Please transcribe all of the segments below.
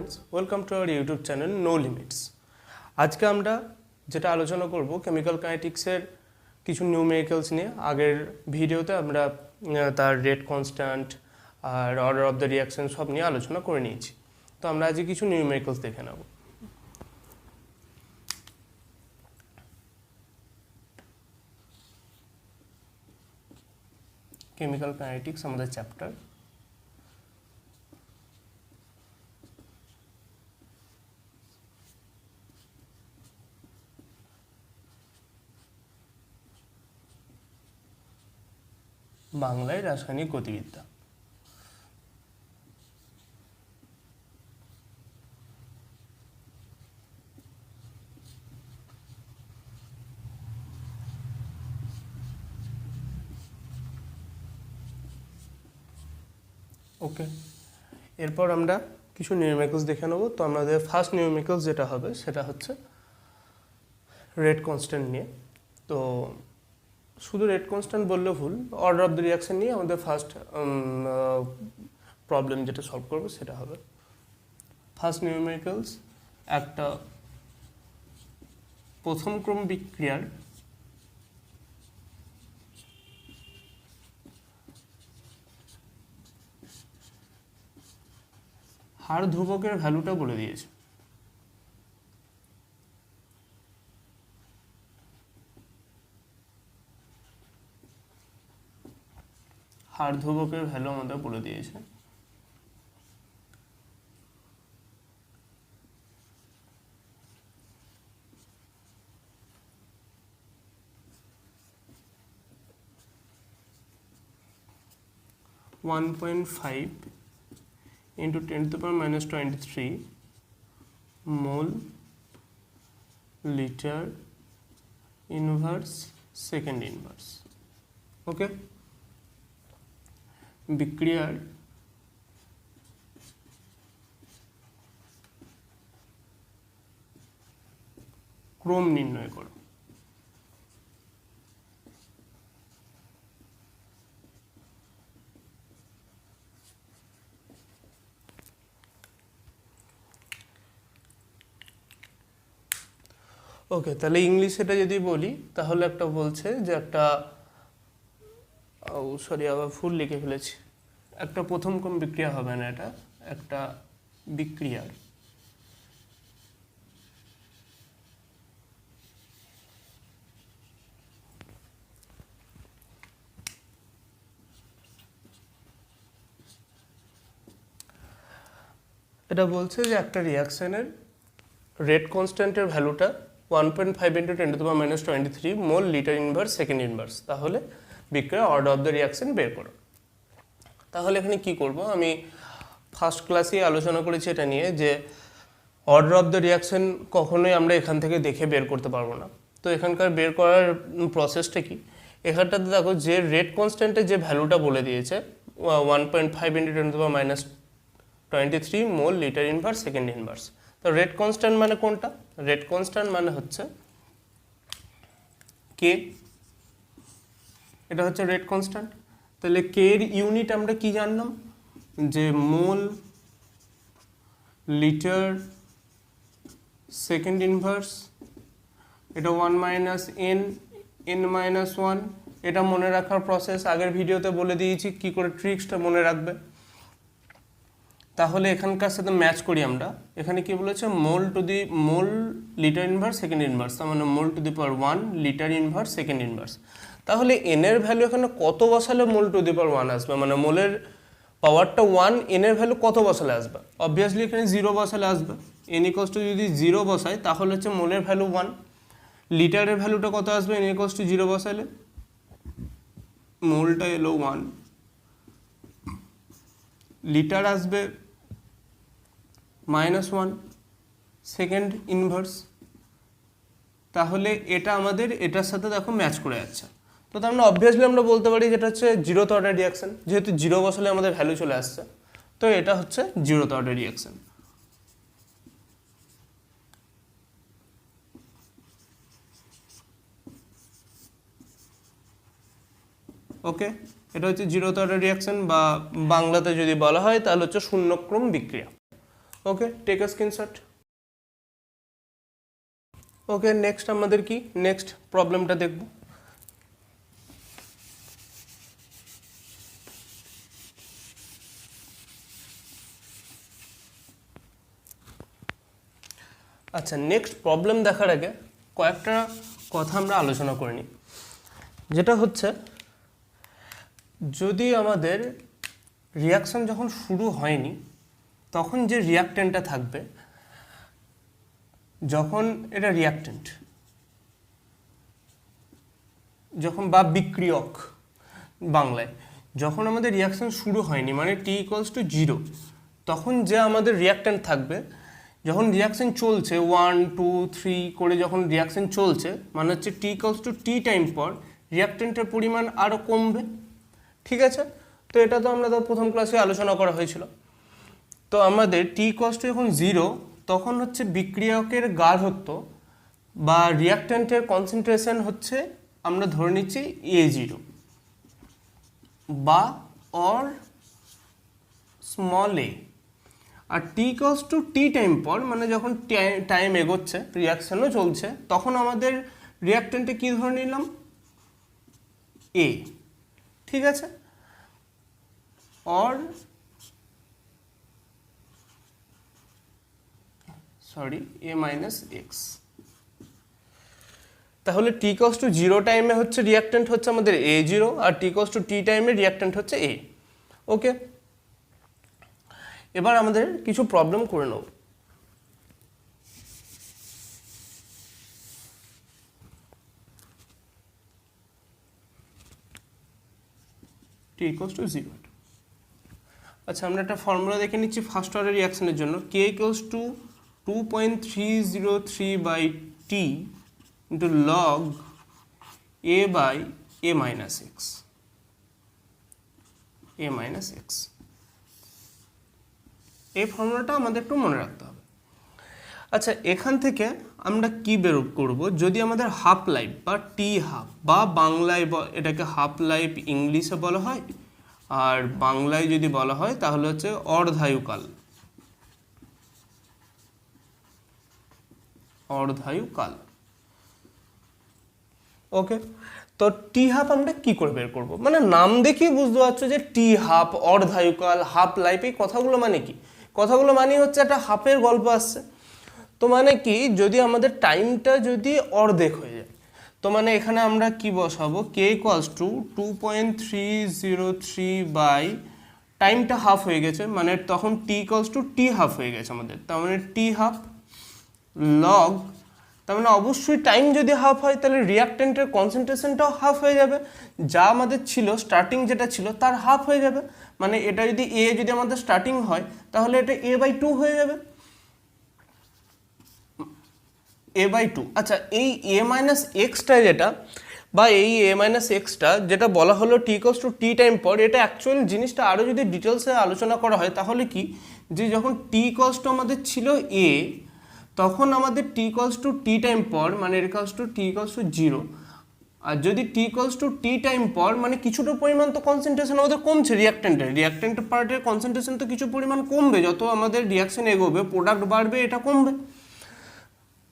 Friends, welcome to our YouTube channel no limits. আজকে আমরা যেটা আলোচনা করব কেমিক্যাল কাইনেটিক্সের কিছু নিউমেরিক্যালস নিয়ে। আগের ভিডিওতে আমরা তার রেট কনস্ট্যান্ট আর অর্ডার অফ দ্য রিয়াকশন সব নিয়ে আলোচনা করে নিয়েছি। তো আমরা আজকে কিছু নিউমেরিক্যালস দেখে নেব। কেমিক্যাল কাইনেটিক্স আমাদের চ্যাপ্টার। বাংলায় রাসায়নিক গতিবিদ্যা। ওকে, এরপর আমরা কিছু নিউমেরিক্যালস দেখে নেব। তো আমাদের ফার্স্ট নিউমেরিক্যালস যেটা হবে সেটা হচ্ছে রেট কনস্ট্যান্ট নিয়ে। তো শুধু রেট কনস্ট্যান্ট বললে ভুল, অর্ডার অফ দ্য রিয়াকশন নিয়ে আমাদের ফার্স্ট প্রবলেম যেটা সলভ করবো সেটা হবে। ফার্স্ট নিউমেরিক্যালস একটা প্রথম ক্রম বিক্রিয়ার হার ধ্রুবকের ভ্যালুটা বলে দিয়েছে। হার ধ্রুবকের ভ্যালু আমাদের বলে দিয়েছে। (1.5 into 10 to the power minus 23 mole liter inverse second inverse). ওকে, বিক্রিয়ার ক্রম নির্ণয় করো। ওকে, তাহলে ইংলিশে এটা যদি বলি তাহলে একটা বলছে যে একটা আবার ভুল লিখে ফেলেছি। একটা প্রথম ক্রম বিক্রিয়া হবে না, এটা একটা বিক্রিয়ার এটা বলছে যে একটা রিয়াকশনের রেট কনস্ট্যান্টের ভ্যালুটা 1.5 into 10 to the power minus 23 mole litre inverse second inverse, তাহলে বিক্রিয়া অর্ডার অফ দ্য রিয়াকশন বের করো। তাহলে এখানে কি করব, আমি ফার্স্ট ক্লাসে আলোচনা করেছি এটা নিয়ে যে অর্ডার অফ দ্য রিয়াকশন কখনোই আমরা এখান থেকে দেখে বের করতে পারবো না। তো এখানকার বের করার প্রসেসটা কি, এখানটাতে দেখো যে রেট কনস্ট্যান্টের যে ভ্যালুটা বলে দিয়েছে 1.5 into 10 to the power minus 23 mole litre inverse second inverse. তো রেট কনস্ট্যান্ট মানে কোনটা? রেট কনস্ট্যান্ট মানে হচ্ছে কে, এটা হচ্ছে রেট কনস্ট্যান্ট। তাহলে কে এর ইউনিট আমরা কি জানলাম, যে মোল লিটার সেকেন্ড ইনভার্স, এটা 1 মাইনাস এন, এন মাইনাস 1। এটা মনে রাখার প্রসেস আগের ভিডিওতে বলে দিয়েছি কি করে ট্রিক্সটা মনে রাখবে। তাহলে এখানকার সাথে ম্যাচ করি আমরা। এখানে কি বলেছে, mole litre inverse second inverse, তার মানে mole to the power 1 litre inverse second inverse. তাহলে এন এর ভ্যালু এখানে কত বসালে মোল টু দি পাওয়ার 1 আসবে, মানে মোলের পাওয়ারটা 1, এন এর ভ্যালু কত বসালে আসবে? অবভিয়াসলি এখানে 0 বসালে আসবে। এন ইকুয়ালস টু যদি 0 বসাই তাহলে হচ্ছে মোলের ভ্যালু 1, লিটারের ভ্যালুটা কত আসবে? এন ইকুয়ালস টু 0 বসালে মোলটা এলো 1, লিটার আসবে -1 সেকেন্ড ইনভার্স। তাহলে এটা আমাদের এটার সাথে দেখো ম্যাচ করে যাচ্ছে। তো তার মানে অবভিয়াসলি আমরা বলতে পারি যেটা হচ্ছে 0th অর্ডার রিয়াকশন, যেহেতু 0 বসালে আমাদের ভ্যালু চলে আসছে। তো এটা হচ্ছে 0th অর্ডার রিয়াকশন। ওকে, এটা হচ্ছে 0th অর্ডার রিয়াকশন, বা বাংলাতে যদি বলা হয় তাহলে হচ্ছে শূন্যক্রম বিক্রিয়া। Okay, take a screenshot. Okay, next আমাদের কি নেক্সট প্রবলেমটা দেখব। আচ্ছা, নেক্সট প্রবলেম দেখার আগে কয়েকটা কথা আমরা আলোচনা করে নিই। যেটা হচ্ছে, যদি আমাদের রিয়াকশন যখন শুরু হয়নি তখন যে রিয়াক্টেন্টটা থাকবে, যখন এটা রিয়াক্টেন্ট যখন বা বিক্রিয়ক বাংলায়, যখন আমাদের রিয়াকশন শুরু হয়নি মানে টি ইকুয়ালস টু 0, তখন যে আমাদের রিয়াক্টেন্ট থাকবে, যখন রিয়াকশন চলছে 1 2 3 করে যখন রিয়াকশন চলছে, মানে হচ্ছে টি ইকুয়ালস টু টি টাইম পর রিয়াক্টেন্টের পরিমাণ আরও কমবে। ঠিক আছে, তো এটা তো আমরা তো প্রথম ক্লাসে আলোচনা করা হয়েছিল। তো আমাদের টি ইকুয়ালস টু যখন 0, তখন হচ্ছে বিক্রিয়কের গাঢ়ত্ব বা রিয়াক্টেন্টের কনসেন্ট্রেশন হচ্ছে, আমরা ধরে নিচ্ছি A0 বা অর স্মল এ। আর t equals to t time পর মানে যখন টাইম এগোচ্ছে, রিয়াকশনও চলছে, তখন আমাদের রিয়াক্টেন্টে কী ধরে নিলাম, এ। ঠিক আছে, অর এ মাইনাস এক্স। তাহলে টি ইকুয়ালস টু 0 টাইমে হচ্ছে রিয়াক্টেন্ট হচ্ছে আমাদের A0, R t equals to টি টাইমে রিয়াক্টেন্ট হচ্ছে এ। ওকে, এবার আমাদের কিছু প্রবলেম করে নেব। টি ইকুয়ালস টু 0। আচ্ছা, আমরা একটা ফর্মুলা দেখে নিচ্ছি ফার্স্ট অর্ডার রিয়াকশনের জন্য। K equals to 2.303 by T into log A by A minus X. এই ফর্মুলাটা আমাদের একটু মনে রাখতে হবে। আচ্ছা, এখান থেকে আমরা কি বের করব, যদি আমাদের হাফ লাইফ বা টি হাফ বা বাংলায় এটাকে হাফ লাইফ ইংলিশে বলা হয়, আর বাংলায় যদি বলা হয় তাহলে হচ্ছে অর্ধায়ুকাল। ওকে, তো টি হাফ আমরা কি করে বের করব, মানে নাম দেখেই বুঝতে পারছো যে টি হাফ, অর্ধায়ুকাল, হাফ লাইফ, এই কথাগুলো মানে কি? কথাগুলো মানে হচ্ছে একটা হাফের গল্প আসছে। তো মানে কি, যদি আমাদের টাইমটা যদি অর্ধেক হয়ে যায়, তো মানে এখানে আমরা কি বসাবো, কে ইকুয়ালস টু 2.303 বাই টাইমটা হাফ হয়ে গেছে, মানে তখন টি ইকুয়ালস টু টি হাফ হয়ে গেছে আমাদের, তার মানে টি হাফ লগ, তার মানে অবশ্যই টাইম যদি হাফ হয় তাহলে রিয়াক্টেন্টের কনসেন্ট্রেশনটাও হাফ হয়ে যাবে, যা আমাদের ছিল স্টার্টিং যেটা ছিল তার হাফ হয়ে যাবে। মানে এটা যদি এ যদি আমাদের স্টার্টিং হয় তাহলে এটা A/2 হয়ে যাবে, A/2। আচ্ছা, এই এ মাইনাস এক্সটা যেটা, বা এই এ মাইনাস এক্সটা যেটা বলা হলো টি ইকুয়ালস টু টি টাইম পর, এটা অ্যাকচুয়াল জিনিসটা আরও যদি ডিটেলসে আলোচনা করা হয় তাহলে কি, যে যখন টি ইকুয়ালস টু আমাদের ছিল এ, তখন আমাদের টি ইকুয়ালস টু টি টাইম পর মানে এর equals to T equals two 0, আর যদি টি ইকুয়ালস টু টি টাইম পর মানে কিছুটা পরিমাণ তো কনসেন্ট্রেশন আমাদের কমছে, রিয়াক্টেন্ট পার্টের কনসেন্ট্রেশন তো কিছু পরিমাণ কমবে, যত আমাদের রিয়াকশন এগোবে প্রোডাক্ট বাড়বে, এটা কমবে,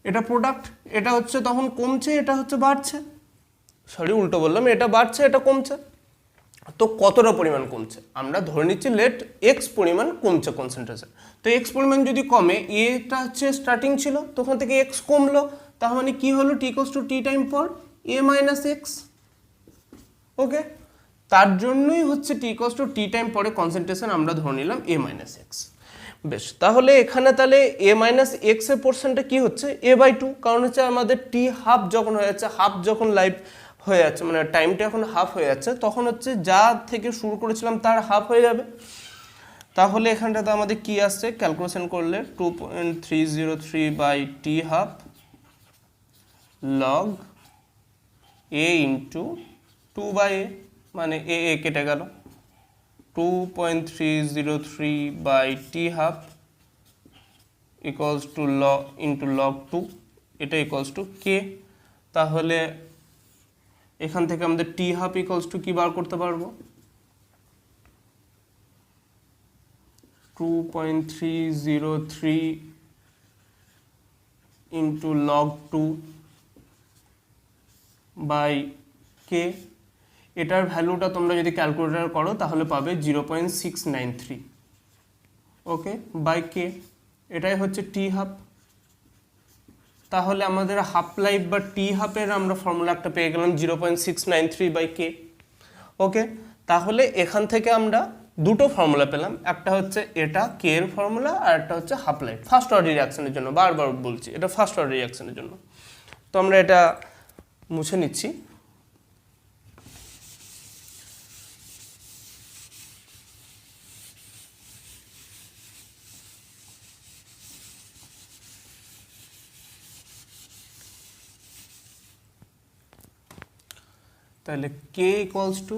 এটা প্রোডাক্ট, এটা হচ্ছে তখন কমছে, এটা হচ্ছে বাড়ছে, উল্টো বললাম, এটা বাড়ছে এটা কমছে। তো কতটা পরিমাণ কমছে, আমরা ধরে নিচ্ছি লেট এক্স পরিমাণ কমছে কনসেন্ট্রেশন। তো এক্স পরিমাণ যদি কমে, এটা হচ্ছে স্টার্টিং ছিল, তখন থেকে এক্স কমলো, তার মানে কি হলো, টি ইকুয়ালস টু টি টাইম পর এ মাইনাস এক্স। ওকে, তার জন্যই হচ্ছে টি ইকুয়ালস টু টি টাইম পরে কনসেন্ট্রেশন আমরা ধরে নিলাম এ মাইনাস এক্স। বেশ, তাহলে এখানে তাহলে এ মাইনাস এক্স এর পোর্শনটা কি হচ্ছে, A/2, কারণ হচ্ছে আমাদের টি হাফ যখন হয়ে যাচ্ছে, হাফ যখন লাইফ হয়ে যাচ্ছে, মানে টাইমটা এখন হাফ হয়ে যাচ্ছে, তখন হচ্ছে যা থেকে শুরু করেছিলাম তার হাফ হয়ে যাবে। তাহলে এখানটাতে আমাদের কি আসছে, ক্যালকুলেশন করলে 2.303 by t half log a into 2/a, মানে এ কেটে গেল, 2.303 by t half equals to log into log 2, এটা ইকুয়ালস টু কে। তাহলে এখান থেকে আমাদের টি হাফ ইকুয়ালস টু কি বার করতে পারবো, 2.303 into log 2 বাই কে। এটার ভ্যালুটা তোমরা যদি ক্যালকুলেটর করো তাহলে পাবে 0.693, ওকে, বাই কে। এটাই হচ্ছে টি হাফ। তাহলে আমাদের হাফ লাইফ বা টি হাফের আমরা ফর্মুলা একটা পেয়ে গেলাম 0.693 বাই কে, ওকে। তাহলে এখান থেকে আমরা দুটো ফর্মুলা পেলাম, একটা হচ্ছে এটা কে এর ফর্মুলা আর একটা হচ্ছে হাফ লাইফ ফার্স্ট অর্ডার রিঅ্যাকশনের জন্য। বারবার বলছি এটা ফার্স্ট অর্ডার রিঅ্যাকশনের জন্য। তো আমরা এটা মুছে নিচ্ছি। তাহলে কে ইকুয়ালস টু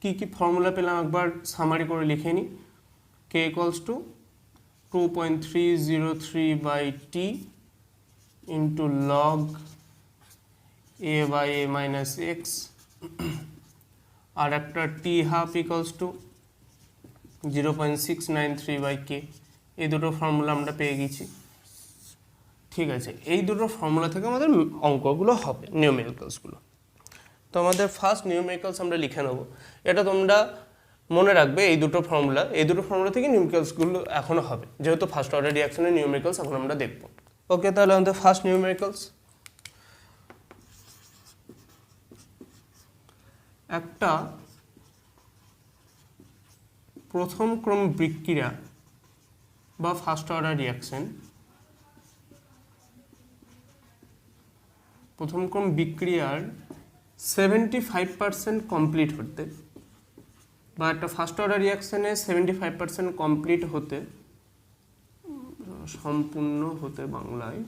কী কী ফর্মুলা পেলাম একবার সামারি করে লিখে নিই। K equals to 2.303 by T into log A by A minus X, আর একটা T half equals to 0.693 by K. এই দুটো ফর্মুলা আমরা পেয়ে গেছি, ঠিক আছে। এই দুটো ফর্মুলা থেকে আমাদের অঙ্কগুলো হবে, নিউমেরিক্যালসগুলো। তো আমাদের ফার্স্ট নিউমেরিক্যালস আমরা লিখে নেব। এটা তোমরা মনে রাখবে, এই দুটো ফর্মুলা থেকে নিউমেরিক্যালসগুলো এখনও হবে, যেহেতু ফার্স্ট অর্ডার রিঅ্যাকশনের নিউমেরিক্যালস এখন আমরা দেখব, ওকে। তাহলে আমাদের ফার্স্ট নিউমেরিক্যালস, একটা প্রথম ক্রম বিক্রিয়া বা ফার্স্ট অর্ডার রিঅ্যাকশন, প্রথম ক্রম বিক্রিয়ার 75% কমপ্লিট হতে, বা একটা ফার্স্ট অর্ডার রিঅ্যাকশনে 75% কমপ্লিট হতে, সম্পূর্ণ হতে বাংলায়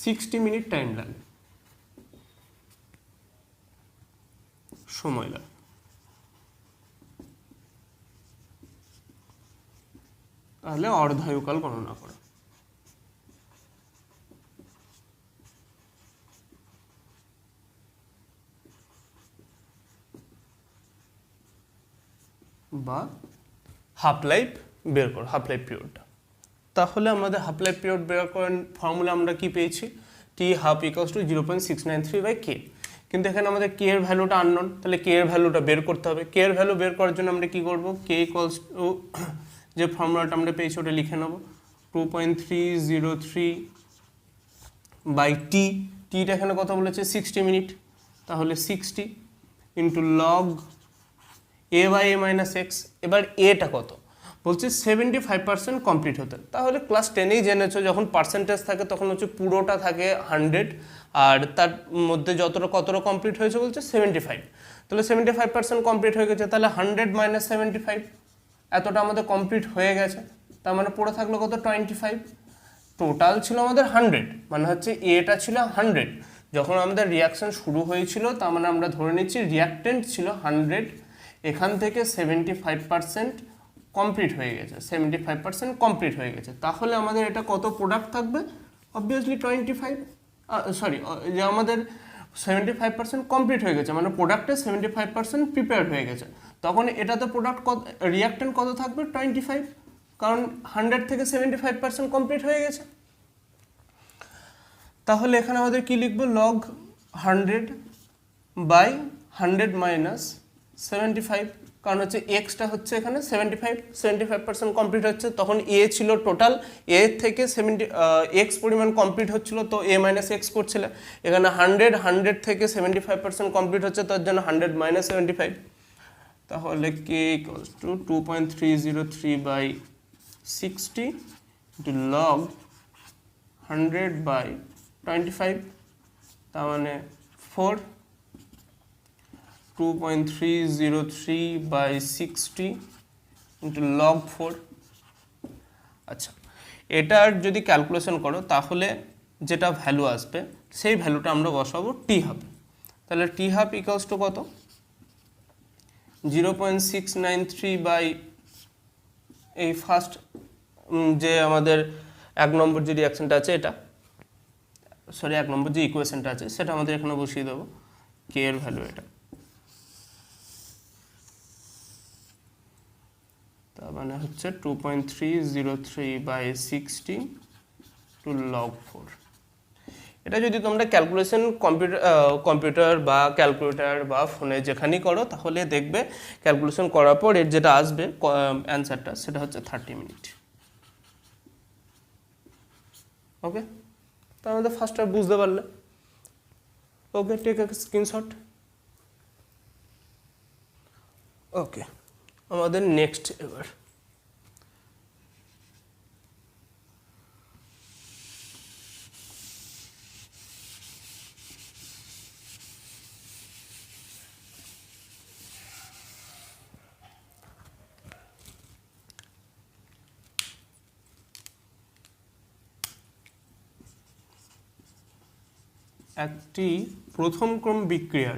60 মিনিট টাইম লাগে, সময় লাগে। তাহলে অর্ধায়ুকাল গণনা করো। বা হাফ লাইফ বের করো, হাফ লাইফ পিরিয়ডটা। তাহলে আমাদের হাফ লাইফ পিরিয়ড বের করার ফর্মুলা আমরা কি পেয়েছি, টি হাফ ইকুয়ালস টু 0.693 বাই কে। কিন্তু এখানে আমাদের কে এর ভ্যালুটা আননোন, তাহলে কে এর ভ্যালুটা বের করতে হবে। কে এর ভ্যালু বের করার জন্য আমরা কি করব, কে ইকুয়ালস টু যে ফর্মুলাটা আমরা পেয়েছি ওটা লিখে নেব, 2.303 বাই টি। টিটা এখানে কত বলেছে 60 মিনিট, তাহলে 60 into log A by A minus x. এবার এটা কত বলছে 75% কমপ্লিট হতে। তাহলে ক্লাস 10এই জেনেছো যখন পার্সেন্টেজ থাকে তখন হচ্ছে পুরোটা থাকে 100, আর তার মধ্যে কতটা কমপ্লিট হয়েছে বলছে 75। তাহলে 75% কমপ্লিট হয়ে গেছে, তাহলে 100 মাইনাস 75, এতটা আমাদের কমপ্লিট হয়ে গেছে। তার মানে পড়ে থাকলো কত 25। টোটাল ছিল আমাদের 100, মানে হচ্ছে এটা ছিল 100 যখন আমাদের রিয়াকশন শুরু হয়েছিল। তার মানে আমরা ধরে নিচ্ছি রিয়াক্টেন্ট ছিল 100, এখান থেকে 75% কমপ্লিট হয়ে গেছে, 75% কমপ্লিট হয়ে গেছে। তাহলে আমাদের এটা কত প্রোডাক্ট থাকবে, অবভিয়াসলি 25, সরি, যে আমাদের 75% কমপ্লিট হয়ে গেছে, মানে প্রোডাক্টে 75% প্রিপেয়ার হয়ে গেছে। তখন এটাতে প্রোডাক্ট কত, রিয়াক্টেন্ট কত থাকবে 25, কারণ 100 থেকে 75% কমপ্লিট হয়ে গেছে। তাহলে এখানে আমাদের কি লিখবো, লগ 100 বাই 100 মাইনাস 75, কারণ হচ্ছে এক্সটা হচ্ছে এখানে 75% কমপ্লিট হচ্ছে। তখন এ ছিল টোটাল, এ থেকে এক্স পরিমাণ কমপ্লিট হচ্ছিল, তো এ মাইনাস এক্স করছিল। এখানে 100 থেকে 75% কমপ্লিট হচ্ছে, তার জন্য 100 মাইনাস 75। তাহলে K equals to 2.303 by 60 into log 100 by 25, তার মানে 4, 2.303 বাই 60 ইন্টু লগ 4। আচ্ছা, এটার যদি ক্যালকুলেশন করো তাহলে যেটা ভ্যালু আসবে সেই ভ্যালুটা আমরা বসাবো টি হাফ। তাহলে টি হাফ ইকুয়ালস টু কত, 0.693 বাই এই ফার্স্ট যে আমাদের 1 নম্বর যে রিঅ্যাকশনটা আছে, এটা সরি 1 নম্বর যে ইকুয়েশনটা আছে সেটা আমাদের এখানে বসিয়ে দেবো, কে এর ভ্যালু এটা তার মানে হচ্ছে 2.303/60 টু log 4। এটা যদি তোমরা ক্যালকুলেশন কম্পিউটার বা ক্যালকুলেটর বা ফোনে যেখানেই করো তাহলে দেখবে ক্যালকুলেশন করার পর এর যেটা আসবে অ্যান্সারটা সেটা হচ্ছে 30 মিনিট। ওকে, তার মধ্যে ফার্স্ট আর বুঝতে পারলে। ওকে, টেক এ স্ক্রিনশট। ওকে, আমাদের নেক্সট এবার একটি প্রথম ক্রম বিক্রিয়ার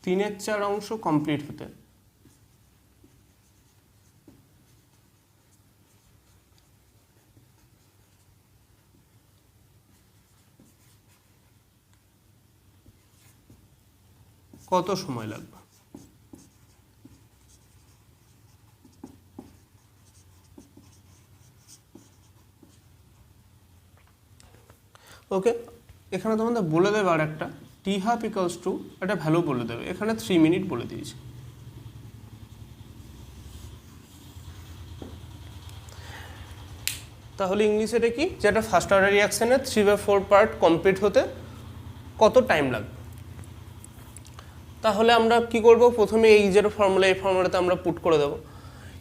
তিনের চার অংশ কমপ্লিট হতে কত সময় লাগবে? ওকে, এখানে তোমাদের বলে দেবে আর একটা টি হাফ ইকুয়ালস টু একটা ভ্যালু বলে দেবে, এখানে 3 মিনিট বলে দিয়েছে। তাহলে ইংলিশে এটা কি, যেটা ফার্স্ট অর্ডার রিয়াকশনের 3/4 পার্ট কমপ্লিট হতে কত টাইম লাগবে। তাহলে আমরা কি করব, প্রথমে এই যে ফর্মুলা, এই ফর্মুলাতে আমরা পুট করে দেবো।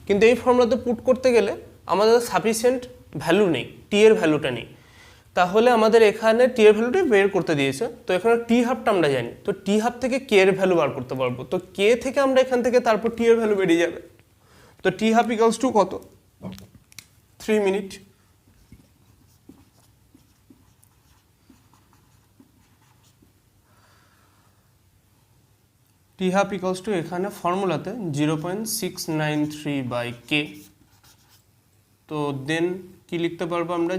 কিন্তু এই ফর্মুলাতে পুট করতে গেলে আমাদের সাফিসিয়েন্ট ভ্যালু নেই, টি এর ভ্যালুটা নেই। তাহলে আমাদের এখানে টি এর ভ্যালুটা বের করতে দিয়েছে, তো এখানে টি হাফটা আমরা জানি, তো টি হাফ থেকে কে এর ভ্যালু বার করতে পারবো। তো কে থেকে আমরা এখান থেকে তারপর টি এর ভ্যালু বেরিয়ে যাবে। তো টি হাফ ইকুয়ালস টু কত, 3 মিনিট। টি হাফ ইকুয়ালস টু এখানে ফর্মুলাতে 0.693/k। তো দেন কি লিখতে পারবো আমরা,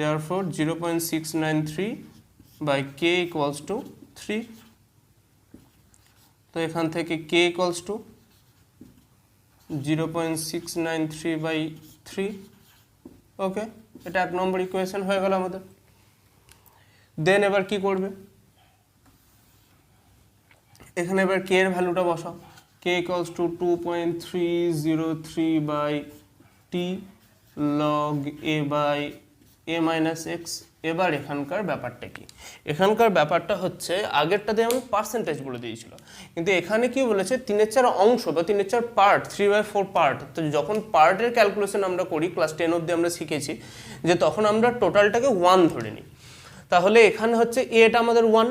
therefore 0.693/k equals to 3। তো এখান থেকে k equals to 0.693/3। ওকে, এটা 1 নম্বর ইকুয়েশন হয়ে গেল আমাদের। দেন এবার কি করবে, এখানে এবার k এর ভ্যালুটা বসাও। k equals to 2.303/t log a/a minus x। এবার এখানকার ব্যাপারটা কি, এখানকার ব্যাপারটা হচ্ছে আগেরটাতে যেমন পার্সেন্টেজ বলে দিয়েছিল, কিন্তু এখানে কি বলেছে 3/4 অংশ বা 3/4 পার্ট, 3/4 পার্ট। তো যখন পার্টের ক্যালকুলেশন আমরা করি ক্লাস 10 অবধি আমরা শিখেছি যে তখন আমরা টোটালটাকে 1 ধরে নিই। তাহলে এখানে হচ্ছে এটা আমাদের 1,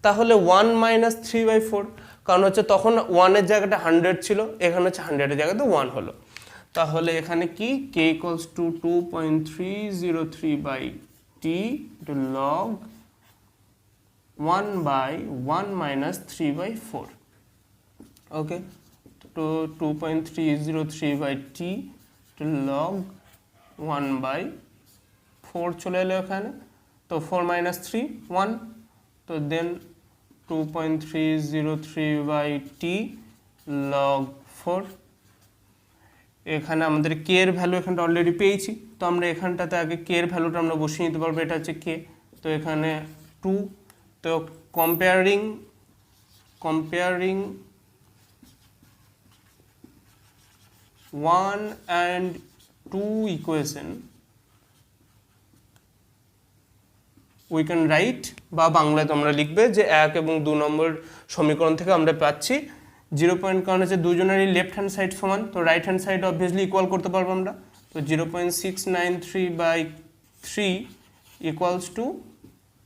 তাহলে 1 মাইনাস 3/4, কারণ হচ্ছে তখন 1-এর জায়গাটা 100 ছিল, এখানে হচ্ছে 100-এর জায়গাতে 1 হলো। তাহলে এখানে কি k equals to 2.303/t to log 1/1 minus 3/4। ওকে, তো 2.303/t to log 1/4 চলে এলো এখানে। তো 4 minus 3 1, তো দেন 2.303/t log 4। এখানে আমাদের কে এর ভ্যালু এখানটা অলরেডি পেয়েছি, তো আমরা এখানটাতে আগে কে এর ভ্যালুটা আমরা বসিয়ে নিতে পারবো, এটা হচ্ছে কে। তো এখানে 2, তো comparing 1 and 2 equation we can write, বা বাংলায় তোমরা লিখবে যে 1 এবং 2 নম্বর সমীকরণ থেকে আমরা পাচ্ছি 0 পয়েন্ট, কারণ হচ্ছে দুজনেরই লেফট হ্যান্ড সাইড সমান, তো right hand side obviously equal করতে পারবো আমরা। তো 0.693/3 ইকুয়ালস টু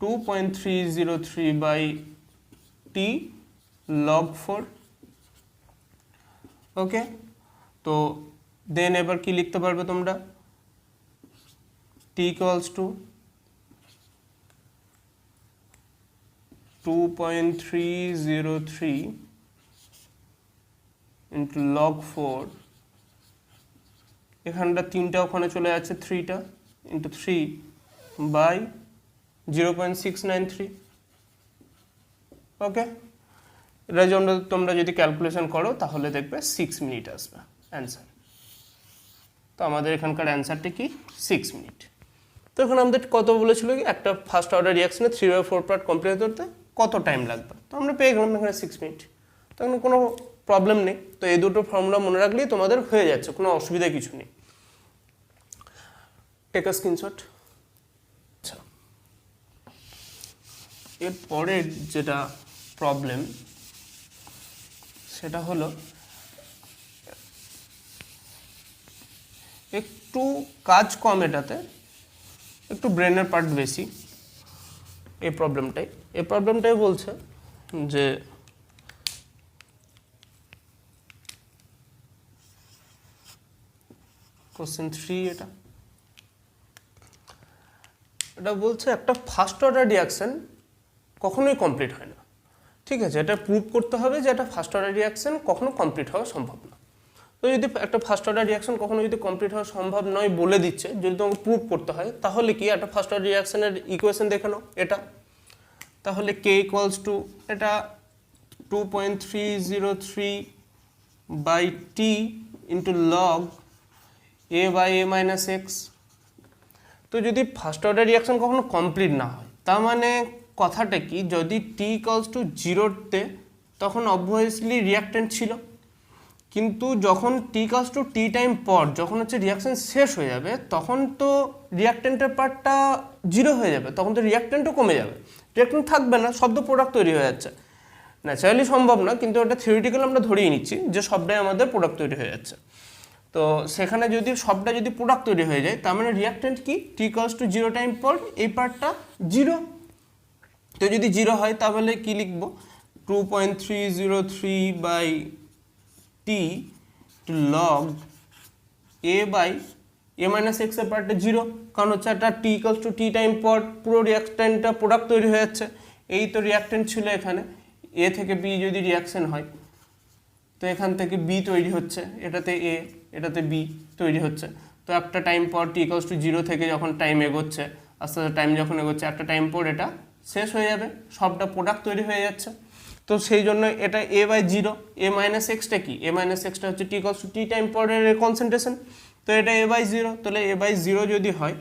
2.303/t log 4। ওকে, তো দেন এবার কি লিখতে পারবে তোমরা, t equals to 2.303 into log 4, এখানটা 3টা ওখানে চলে যাচ্ছে 3টা into 3 বাই 0.693। ওকে, এটা তোমরা যদি ক্যালকুলেশন করো তাহলে দেখবে 6 মিনিট আসবে অ্যান্সার। তো আমাদের এখানকার অ্যান্সারটি কি 6 মিনিট। তো এখন আমাদের কত বলেছিল কি একটা ফার্স্ট অর্ডার রিয়াকশনে 3/4 পার্ট কমপ্লিট করতে কত টাইম লাগবে, তো আমরা পেয়ে গেলাম এখানে 6 মিনিট। তো এখানে কোনো প্রবলেম নেই। তো এই দুটো ফর্মুলা মনে রাখলেই তোমাদের হয়ে যাচ্ছে, কোনো অসুবিধা কিছু নেই। Take a screenshot. আচ্ছা, এরপরের যেটা প্রবলেম সেটা হলো একটু কাজ কম, এটাতে একটু ব্রেনের পার্ট বেশি। এই প্রবলেমটাই বলছে যে কোশ্চেন 3 এটা বলছে একটা ফার্স্ট অর্ডার রিয়াকশন কখনোই কমপ্লিট হয় না। ঠিক আছে, এটা প্রুভ করতে হবে যে একটা ফার্স্ট অর্ডার রিয়াকশন কখনো কমপ্লিট হওয়া সম্ভব না। তো যদি একটা ফার্স্ট অর্ডার রিয়াকশন কখনো যদি কমপ্লিট হওয়া সম্ভব নয় বলে দিচ্ছে, যদি তোমাকে প্রুভ করতে হয়, তাহলে কি একটা ফার্স্ট অর্ডার রিয়াকশনের ইকুয়েশন দেখে নাও এটা। তাহলে কে ইকুয়ালস টু এটা 2.303 by T into log A by A minus x. তো যদি ফার্স্ট অর্ডার রিয়াকশন কখনো কমপ্লিট না হয়, তার মানে কথাটা কি, যদি টি ইকুয়ালস টু 0-তে তখন অবভিয়াসলি রিয়াক্টেন্ট ছিল, কিন্তু যখন টি ইকুয়ালস টু টি টাইম পর যখন হচ্ছে রিয়াকশন শেষ হয়ে যাবে, তখন তো রিয়াক্টেন্টের পার্টটা 0 হয়ে যাবে, তখন তো রিয়াক্টেন্টও কমে যাবে, রিয়াক্টেন্ট থাকবে না, শব্দ প্রোডাক্ট তৈরি হয়ে যাচ্ছে। ন্যাচারালি সম্ভব না, কিন্তু ওটা থিওরিটিক্যাল আমরা ধরেই নিচ্ছি যে সবটাই আমাদের প্রোডাক্ট তৈরি হয়ে যাচ্ছে। তো সেখানে যদি সবটা যদি প্রোডাক্ট তৈরি হয়ে যায়, তার মানে রিয়াক্টেন্ট কি টি ইকুয়ালস টু 0 টাইম পর এই পার্টটা 0। তো যদি 0 হয় তাহলে কি লিখবো, 2.303 by t to log A by A minus x এর পার্টটা 0, কারণ হচ্ছে একটা t equals to t time পর পুরো রিয়াক্টেন্টটা প্রোডাক্ট তৈরি হয়ে যাচ্ছে। এই তো রিয়াক্টেন্ট ছিল এখানে, এ থেকে বি যদি রিয়াকশন হয়, তো এখান থেকে বি তৈরি হচ্ছে, এটাতে এ এটাতে বি তৈরি হচ্ছে। তো একটা টাইম পর টি ইকুয়ালস টু 0 থেকে যখন টাইম এগোচ্ছে, আস্তে আস্তে টাইম যখন এগোচ্ছে, একটা টাইম পর এটা শেষ হয়ে যাবে, সবটা প্রোডাক্ট তৈরি হয়ে যাচ্ছে। তো সেই জন্য এটা এ বাই 0, এ মাইনাস এক্সটা কি, এ মাইনাস এক্সটা হচ্ছে টি ইকুয়ালস টু টি টাইম পরের কনসেন্ট্রেশন। তো এটা এ বাই 0, তাহলে এ বাই 0 যদি হয়,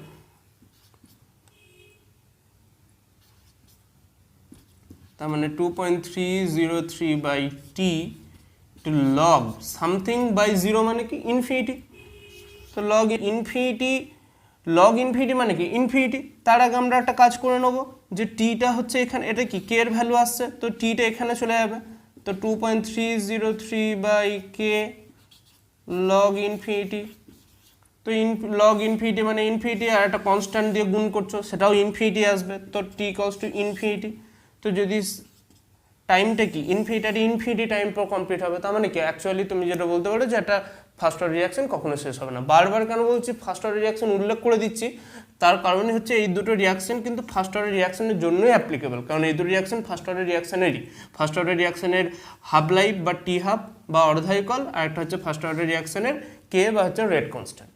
তার মানে 2.303 by t to log something by 0 মানে কি ইনফিনিটি। তো লগ ইনফিনিটি মানে কি ইনফিনিটি। তার আগে আমরা একটা কাজ করে নেব, যে টিটা হচ্ছে এখানে, এটা কি কে এর ভ্যালু আসছে, তো টিটা এখানে চলে যাবে। তো 2.303 বাই কে লগ ইনফিনিটি। তো লগ ইনফিনিটি মানে ইনফিনিটি, আর একটা কনস্ট্যান্ট দিয়ে গুণ করছো, সেটাও ইনফিনিটি আসবে। তো টি ইকুয়ালস টু ইনফিনিটি। তো যদি টাইমটা কি ইনফিনিটি টাইম পর কমপ্লিট হবে, তার মানে কি অ্যাকচুয়ালি তুমি যেটা বলতে পারো যে একটা ফার্স্ট অর্ডার রিয়াকশন কখনো শেষ হবে না। বারবার কেন বলছি ফার্স্ট অর্ডার রিয়াকশন উল্লেখ করে দিচ্ছি, তার কারণে হচ্ছে এই দুটো রিয়াকশন কিন্তু ফার্স্ট অর্ডার রিয়াকশনের জন্যই অ্যাপ্লিকেবল, কারণ এই দুটো রিয়াকশন ফার্স্ট অর্ডার রিয়াকশনের হাফ লাইফ বা টি হাফ বা অর্ধায়কল, আর একটা হচ্ছে ফার্স্ট অর্ডার রিয়াকশনের কে বা হচ্ছে rate constant.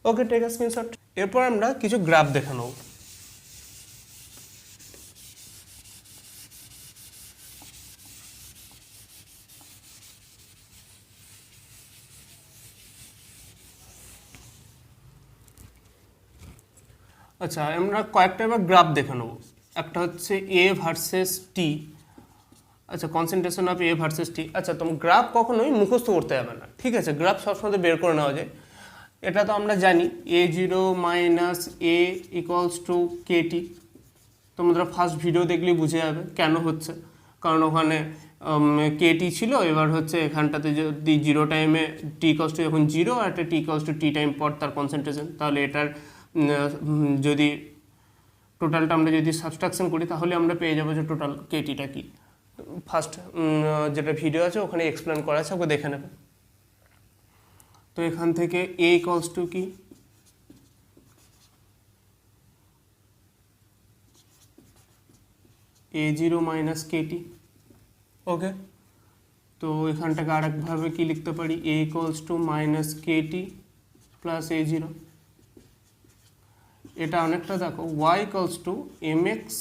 Okay take a screenshot. এরপর আমরা কিছু গ্রাফ দেখে নেব। আচ্ছা, আমরা কয়েকটা এবার গ্রাফ দেখে নেব। একটা হচ্ছে এ ভার্সেস টি। আচ্ছা, কনসেন্ট্রেশন অফ এ ভার্সেস টি। আচ্ছা, তোমার গ্রাফ কখনোই মুখস্থ করতে যাবে না, ঠিক আছে, গ্রাফ সবসময় বের করে নেওয়া যায়। এটা তো আমরা জানি A0 minus a equals to kt. তোমরা ফার্স্ট ভিডিও দেখলেই বুঝে যাবে কেন হচ্ছে, কারণ ওখানে কেটি ছিল, এবার হচ্ছে এখানটাতে যদি 0 টাইমে টি ইকুয়ালস টু যখন 0 আর একটা t equals to t time পর তার কনসেন্ট্রেশন, তাহলে এটার যদি টোটালটা আমরা যদি সাবস্ট্রাকশন করি, তাহলে আমরা পেয়ে যাবো যে টোটাল কেটিটা কি। ফার্স্ট যেটা ভিডিও আছে ওখানে এক্সপ্লেন করা আছে, ওকে দেখে নেবে। তো এখান থেকে এ ইকুয়ালস টু কি, A0 মাইনাস কেটি। ওকে, তো এখানটাকে আরেকভাবে কি লিখতে পারি, A equals to minus KT plus A0। এটা অনেকটা দেখো Y equals to M X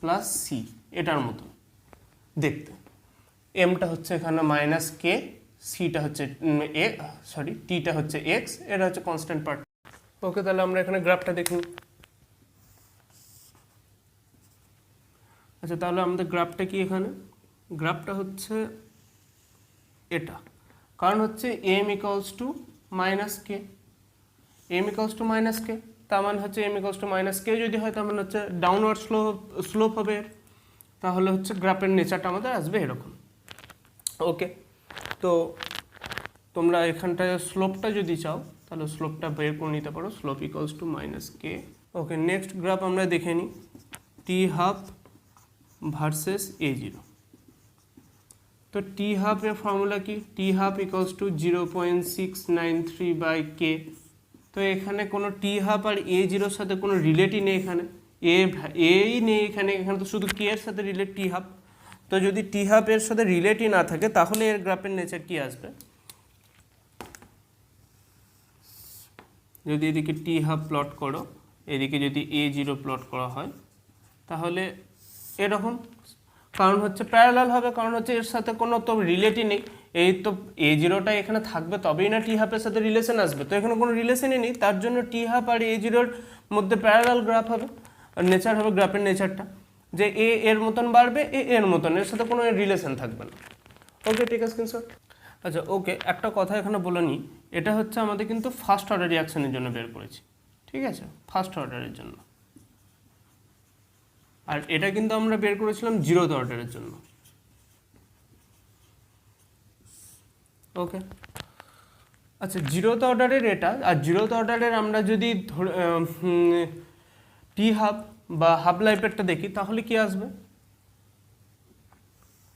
plus C, এটার মতো দেখতে। এমটা হচ্ছে এখানে মাইনাস কে, সিটা হচ্ছে টিটা হচ্ছে এক্স, এটা হচ্ছে কনস্ট্যান্ট পার্ট। ওকে, তাহলে আমরা এখানে গ্রাফটা দেখি। আচ্ছা, তাহলে আমাদের গ্রাফটা কি? এখানে গ্রাফটা হচ্ছে এটা, কারণ হচ্ছে M equals to minus K, M equals to minus K, তার মানে হচ্ছে M equals to minus K যদি হয় তার মানে হচ্ছে ডাউনওয়ার্ড স্লোপ হবে, তাহলে হচ্ছে গ্রাফের নেচারটা আমাদের আসবে এরকম। ওকে, তো তোমরা এখানটায় স্লোপটা যদি চাও তাহলে স্লোপটা বের করে নিতে পারো, slope equals to minus K. Okay, next graph আমরা দেখে নিই, টি হাফ ভার্সেস এ জিরো। তো টি হাফের ফর্মুলা কি? টি হাফ ইকুয়ালস টু 0.693/k। তো এখানে কোনো টি হাফ আর এ জিরোর সাথে কোনো রিলেটই নেই, এখানে এই নেই, এখানে তো শুধু কে এর সাথে রিলেট টি হাফ। তো যদি টি হাফ এর সাথে রিলেটই না থাকে তাহলে এর গ্রাফের নেচার কি আসবে? যদি এদিকে টি হাফ প্লট করো, এদিকে যদি এ জিরো প্লট করা হয় তাহলে এরকম, কারণ হচ্ছে প্যারালাল হবে, কারণ হচ্ছে এর সাথে কোনো তো রিলেটই নেই। এই তো এ জিরোটা এখানে থাকবে তবেই না টি হাফের সাথে রিলেশন আসবে, তো এখানে কোনো রিলেশনই নেই, তার জন্য টি হাফ আর এ জিরোর মধ্যে প্যারালাল গ্রাফ হবে, আর নেচার হবে গ্রাফের নেচারটা যে এ এর মতন বাড়বে, এ এর মতন, এর সাথে কোনো রিলেশন থাকবে না। ওকে, ঠিক আছে স্যার। আচ্ছা, ওকে, একটা কথা এখানে বলে নিই, এটা হচ্ছে আমাদের কিন্তু ফার্স্ট অর্ডার রিয়াকশনের জন্য বের করেছি, ঠিক আছে, ফার্স্ট অর্ডারের জন্য। আর এটা কিন্তু আমরা বের করেছিলাম জিরোথ অর্ডারের জন্য। ওকে, আচ্ছা, জিরোথ অর্ডারের এটা, আর জিরোথ অর্ডারের আমরা যদি টি হাফ বা হাফ লাইফেরটা দেখি তাহলে কি আসবে?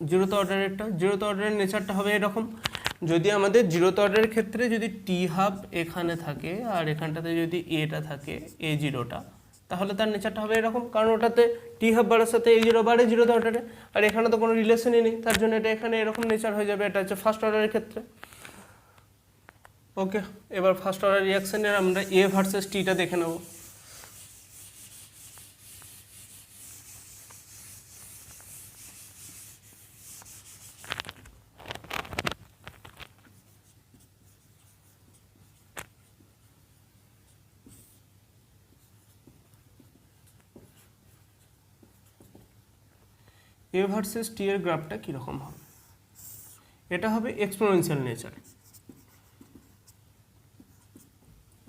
জিরোথ অর্ডারের নেচারটা হবে এরকম। যদি আমাদের জিরোথ অর্ডারের ক্ষেত্রে যদি টি হাফ এখানে থাকে আর এখানটাতে যদি এটা থাকে, এ জিরোটা, তাহলে তার নেচারটা হবে এরকম, কারণ ওটাতে টি হাফ বাড়ার সাথে এ জিরো বাড়ে জিরোথ অর্ডারে, আর এখানে তো কোনো রিলেশনই নেই, তার জন্য এটা এখানে এরকম নেচার হয়ে যাবে। এটা হচ্ছে ফার্স্ট অর্ডারের ক্ষেত্রে। ওকে, এবার ফার্স্ট অর্ডার রিয়াকশনের আমরা এ ভার্সেস টিটা দেখে নেব। এ ভার্সেস টি এর গ্রাফটা কীরকম হবে? এটা হবে এক্সপোনেনশিয়াল নেচার।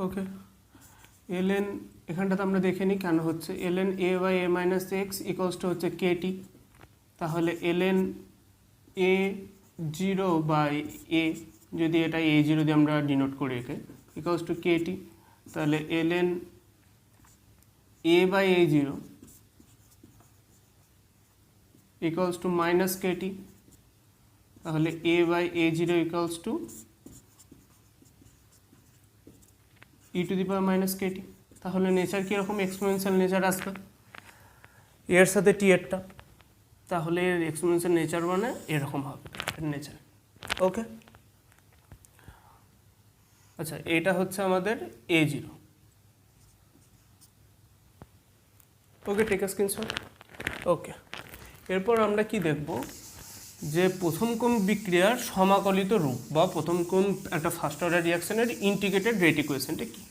ওকে, এলএন এখানটাতে আমরা দেখে নিই কেন হচ্ছে LN A by A minus X equals to হচ্ছে কেটি, তাহলে LN A zero by A, যদি এটা এ জিরো দিয়ে আমরা ডিনোট করি একে, ইকুয়ালস টু কেটি, তাহলে LN A by A zero equals to minus KT, তাহলে A by A zero equals to E to the power minus KT. তাহলে nature কীরকম? এক্সপোনেনশিয়াল নেচার আসবে এর সাথে টি এরটা, তাহলে এর এক্সপোনেনশিয়াল নেচার মানে এরকম হবে নেচার। ওকে, আচ্ছা, এটা হচ্ছে আমাদের A zero. Okay, take a screenshot. Okay, এরপর আমরা কি দেখব যে প্রথম কোন বিক্রিয়ার সমাকলিত রূপ বা প্রথম কোন একটা ফার্স্ট অর্ডার রিয়াকশনের ইন্টিগ্রেটেড রেট ইকুয়েশনটা কি।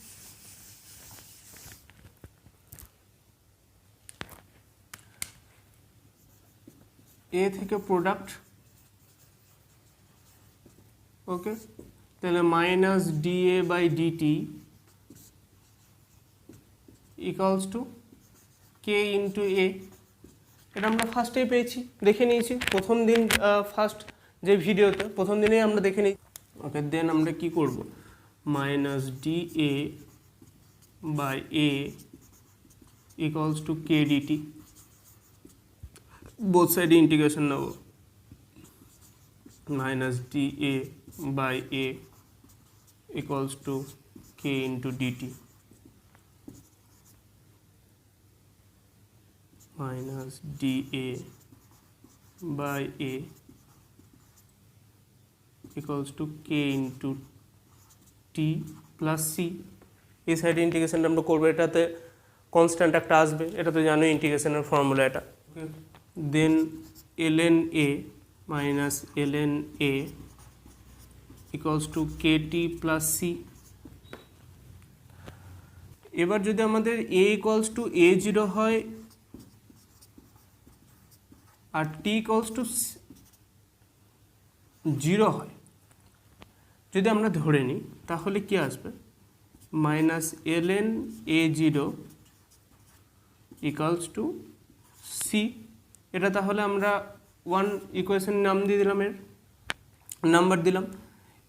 এ থেকে প্রোডাক্ট, ওকে, তাহলে minus DA by DT equals to K into A. এটা আমরা ফার্স্টেই পেয়েছি, দেখে নিয়েছি প্রথম দিন, ফার্স্ট যে ভিডিওতে প্রথম দিনেই আমরা দেখে নিই। ওকে, দেন আমরা কি করব, minus d a by a equals to k dt, both সাইডে ইন্টিগ্রেশন নেব, minus d a by a equals to K into dt minus d a by a equals to k into t plus c এই সাইডে ইন্টিগ্রেশনটা আমরা করবো, এটাতে constant একটা আসবে, এটা তো জানোই ইন্টিগ্রেশনের ফর্মুলা এটা। Then ln a minus ln a equals to kt plus c. এবার যদি আমাদের a ইকুয়ালস টু a0 হয় আর t ইকুয়ালস টু 0 হয়, যদি আমরা ধরে নিই তাহলে কি আসবে, minus ln a0 equals to c. এটা তাহলে আমরা 1 ইকুয়েশনের নাম দিয়ে দিলাম, এর নাম্বার দিলাম।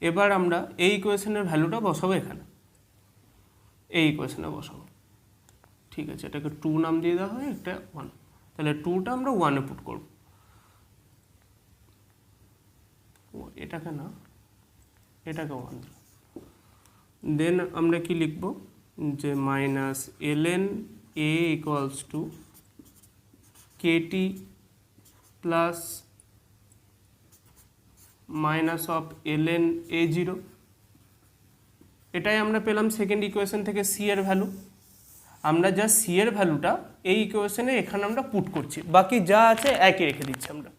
এবার আমরা এই ইকুয়েশনের ভ্যালুটা বসাবো এখানে, এই ইকুয়েশনে বসাবো, ঠিক আছে। এটাকে 2 নাম দিয়ে দেওয়া হয়, একটা 1, তাহলে 2টা আমরা 1-এ পুট করব, এটাকে না, এটাকে 1 দিলাম। দেন আমরা কি লিখব, যে minus ln a equals to kt plus minus of ln a0। এটাই আমরা পেলাম সেকেন্ড ইকুয়েশন থেকে সি এর ভ্যালু। আমরা যা সি এর ভ্যালুটা এই ইকুয়েশনে এখানে আমরা পুট করছি, বাকি যা আছে একই রেখে দিচ্ছি আমরা।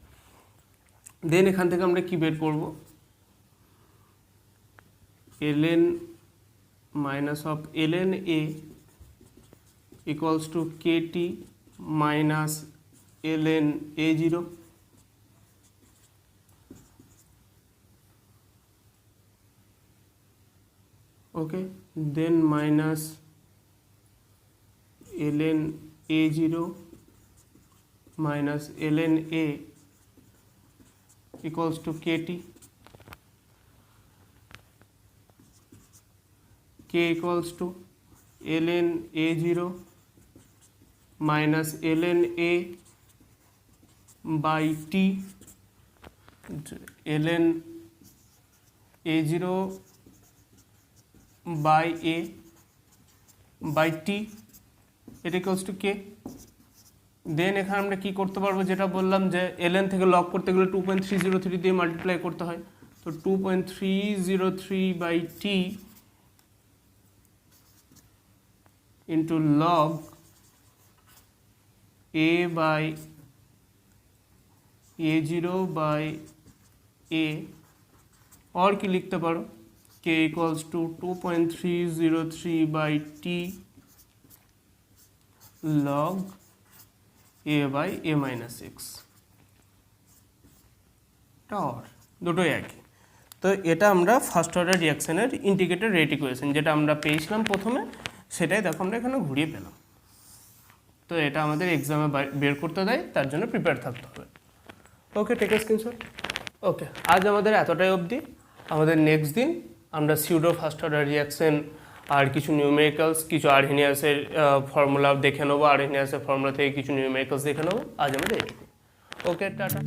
দেন এখান থেকে আমরা কি বের করব, ln minus of ln a equals to kt minus ln a0। Okay, then minus ln a0 minus ln a equals to kt, k equals to ln a0 minus ln a by t, ln a0 by a by t, it equals to k। দেন এখানে আমরা কি করতে পারবো, যেটা বললাম যে ln থেকে log করতে গেলে 2.303 দিয়ে মাল্টিপ্লাই করতে হয়, তো 2.303 by T into log a by a0 by a, और কি লিখতে পারো, k equals to 2.303 by t log a by a minus x, और দুটোই একই। তো এটা আমরা ফার্স্ট অর্ডার রিয়াকশনের ইন্টিগ্রেটেড রেট ইকুয়েশন যেটা আমরা পেয়েছিলাম প্রথমে, সেটাই দেখো আমরা এখানে ঘুরিয়ে পেলাম। তো এটা আমাদের এক্সামে বের করতে দেয়, তার জন্য প্রিপেয়ার থাকতে হবে। ওকে, টেক এ স্ক্রিনশট। ওকে, আজ আমাদের এতটাই অবধি। আমাদের নেক্সট দিন আমরা সিউডো ফার্স্ট অর্ডার রিয়াকশন আর কিছু নিউমেরিক্যালস, কিছু আরহেনিয়াসের ফর্মুলা দেখে নেবো, আরহেনিয়াসের ফর্মুলা থেকে কিছু নিউমেরিক্যালস দেখে নেবো। আজ আমাদের এইটুকু। ওকে, টাটা।